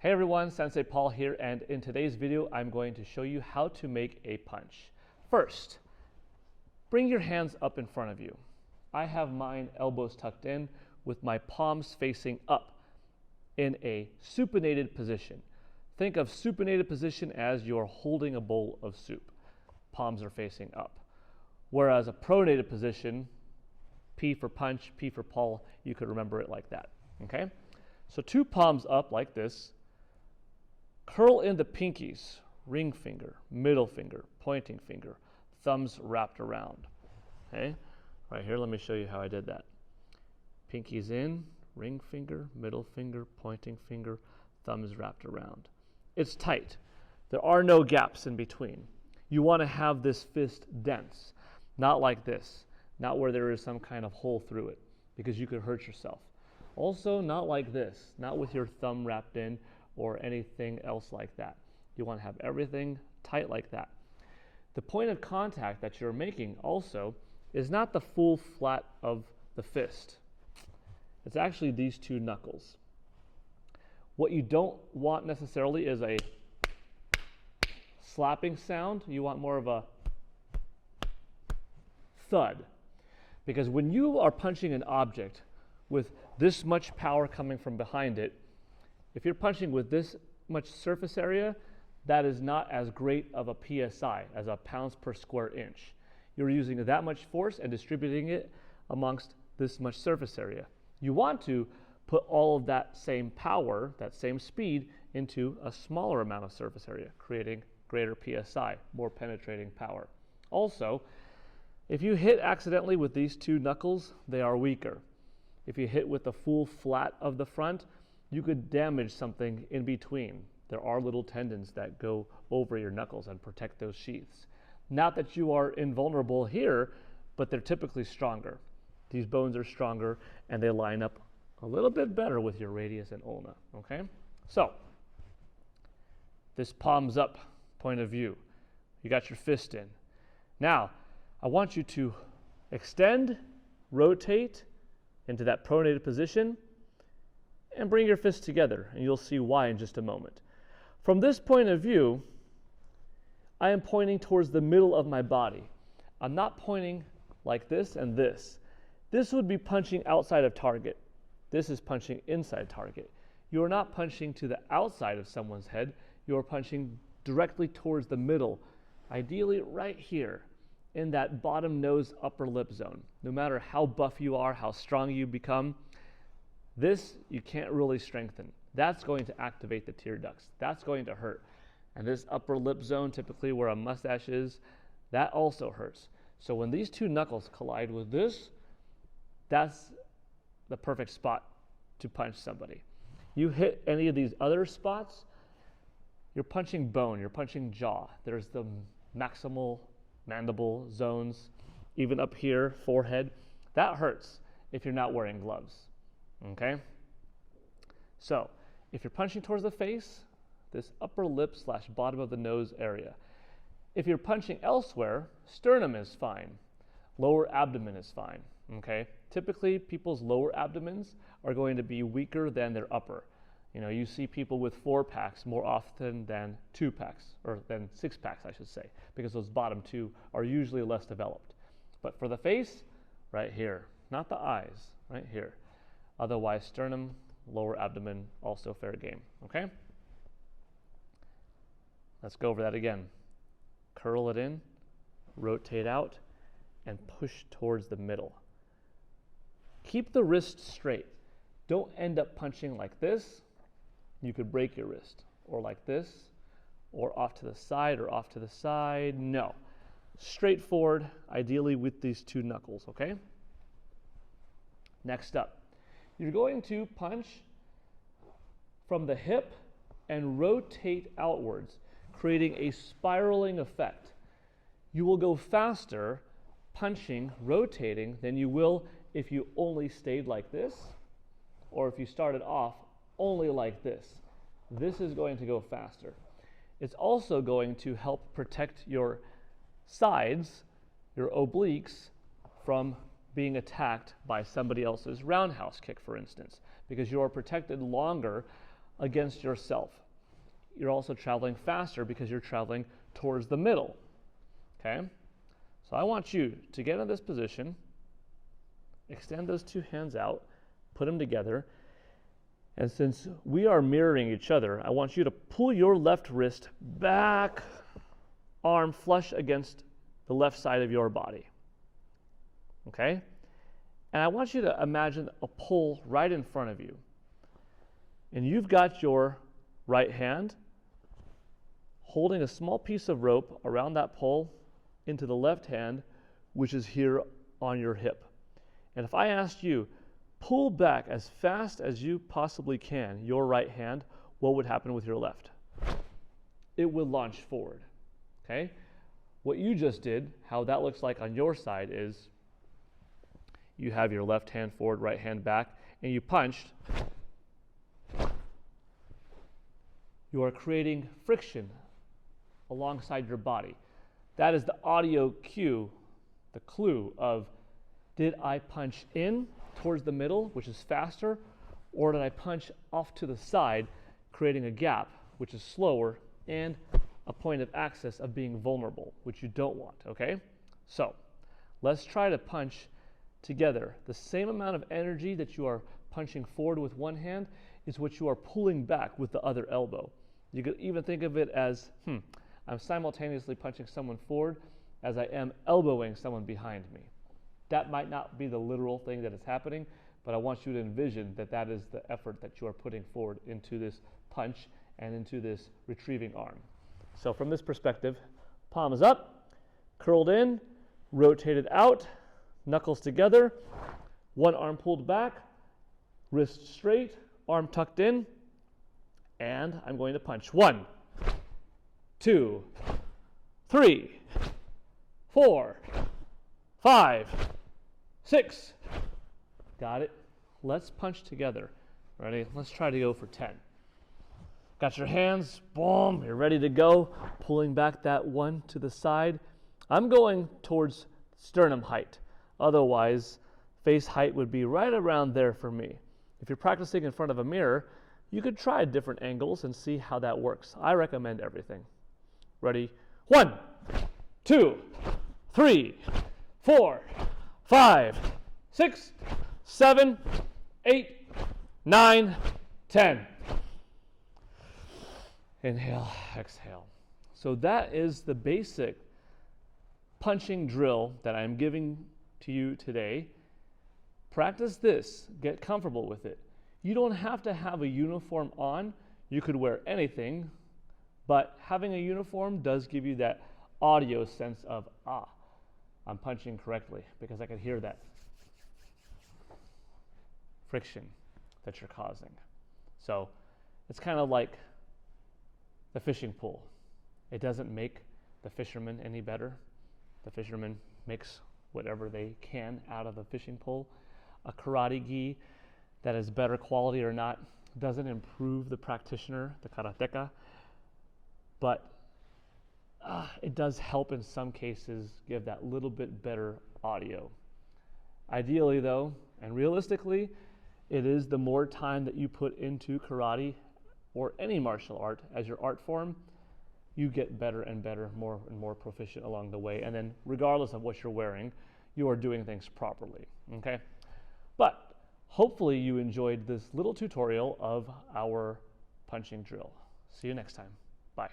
Hey everyone, Sensei Paul here, and in today's video I'm going to show you how to make a punch. First, bring your hands up in front of you. I have mine elbows tucked in with my palms facing up in a supinated position. Think of supinated position as you're holding a bowl of soup. Palms are facing up. Whereas a pronated position, P for punch, P for Paul, you could remember it like that, okay? So two palms up like this. Curl in the pinkies, ring finger, middle finger, pointing finger, thumbs wrapped around. Okay, right here, let me show you how I did that. Pinkies in, ring finger, middle finger, pointing finger, thumbs wrapped around. It's tight. There are no gaps in between. You want to have this fist dense, not like this, not where there is some kind of hole through it, because you could hurt yourself. Also, not like this, not with your thumb wrapped in, or anything else like that. You want to have everything tight like that. The point of contact that you're making also is not the full flat of the fist. It's actually these two knuckles. What you don't want necessarily is a slapping sound. You want more of a thud. Because when you are punching an object with this much power coming from behind it, if you're punching with this much surface area, that is not as great of a PSI, as a pounds per square inch. You're using that much force and distributing it amongst this much surface area. You want to put all of that same power, that same speed, into a smaller amount of surface area, creating greater PSI, more penetrating power. Also, if you hit accidentally with these two knuckles, they are weaker. If you hit with the full flat of the front, you could damage something in between. There are little tendons that go over your knuckles and protect those sheaths. Not that you are invulnerable here, but they're typically stronger. These bones are stronger and they line up a little bit better with your radius and ulna, okay? So, this palms up point of view. You got your fist in. Now, I want you to extend, rotate into that pronated position, and bring your fists together, and you'll see why in just a moment. From this point of view, I am pointing towards the middle of my body. I'm not pointing like this and this. This would be punching outside of target. This is punching inside target. You are not punching to the outside of someone's head. You are punching directly towards the middle, ideally right here in that bottom nose upper lip zone. No matter how buff you are, how strong you become, this you can't really strengthen. That's going to activate the tear ducts. That's going to hurt. And this upper lip zone, typically where a mustache is, that also hurts. So when these two knuckles collide with this, that's the perfect spot to punch somebody. You hit any of these other spots, you're punching bone, you're punching jaw. There's the maximal mandible zones, even up here, forehead. That hurts if you're not wearing gloves. Okay? So, if you're punching towards the face, this upper lip / bottom of the nose area. If you're punching elsewhere, sternum is fine. Lower abdomen is fine. Okay? Typically, people's lower abdomens are going to be weaker than their upper. You know, you see people with 4-packs more often than 2-packs, or than 6-packs, I should say, because those bottom two are usually less developed. But for the face, right here, not the eyes, right here. Otherwise, sternum, lower abdomen, also fair game, okay? Let's go over that again. Curl it in, rotate out, and push towards the middle. Keep the wrist straight. Don't end up punching like this. You could break your wrist, or like this, or off to the side, or off to the side. No. Straightforward, ideally with these two knuckles, okay? Next up. You're going to punch from the hip and rotate outwards, creating a spiraling effect. You will go faster punching, rotating, than you will if you only stayed like this, or if you started off only like this. This is going to go faster. It's also going to help protect your sides, your obliques, from being attacked by somebody else's roundhouse kick, for instance, because you are protected longer against yourself. You're also traveling faster because you're traveling towards the middle. Okay? So I want you to get in this position, extend those two hands out, put them together, and since we are mirroring each other, I want you to pull your left wrist back, arm flush against the left side of your body. Okay? And I want you to imagine a pole right in front of you. And you've got your right hand holding a small piece of rope around that pole into the left hand, which is here on your hip. And if I asked you, pull back as fast as you possibly can your right hand, what would happen with your left? It would launch forward. Okay? What you just did, how that looks like on your side is you have your left hand forward, right hand back, and you punched. You are creating friction alongside your body. That is the audio cue, the clue of, did I punch in towards the middle, which is faster, or did I punch off to the side, creating a gap, which is slower, and a point of access of being vulnerable, which you don't want, okay? So let's try to punch together. The same amount of energy that you are punching forward with one hand is what you are pulling back with the other elbow. You could even think of it as, I'm simultaneously punching someone forward as I am elbowing someone behind me. That might not be the literal thing that is happening, but I want you to envision that that is the effort that you are putting forward into this punch and into this retrieving arm. So from this perspective, palm is up, curled in, rotated out, knuckles together, one arm pulled back, wrist straight, arm tucked in, and I'm going to punch. 1, 2, 3, 4, 5, 6. Got it? Let's punch together. Ready? Let's try to go for 10. Got your hands, boom, you're ready to go. Pulling back that one to the side. I'm going towards sternum height. Otherwise, face height would be right around there for me. If you're practicing in front of a mirror, you could try different angles and see how that works. I recommend everything. Ready? 1, 2, 3, 4, 5, 6, 7, 8, 9, 10. Inhale, exhale. So that is the basic punching drill that I'm giving to you today. Practice this. Get comfortable with it. You don't have to have a uniform on. You could wear anything, but having a uniform does give you that audio sense of, I'm punching correctly, because I can hear that friction that you're causing. So it's kind of like the fishing pole. It doesn't make the fisherman any better. The fisherman makes whatever they can out of the fishing pole. A karate gi that is better quality or not doesn't improve the practitioner, the karateka, but it does help in some cases give that little bit better audio. Ideally though, and realistically, it is the more time that you put into karate or any martial art as your art form, you get better and better, more and more proficient along the way. And then regardless of what you're wearing, you are doing things properly, okay? But hopefully you enjoyed this little tutorial of our punching drill. See you next time. Bye.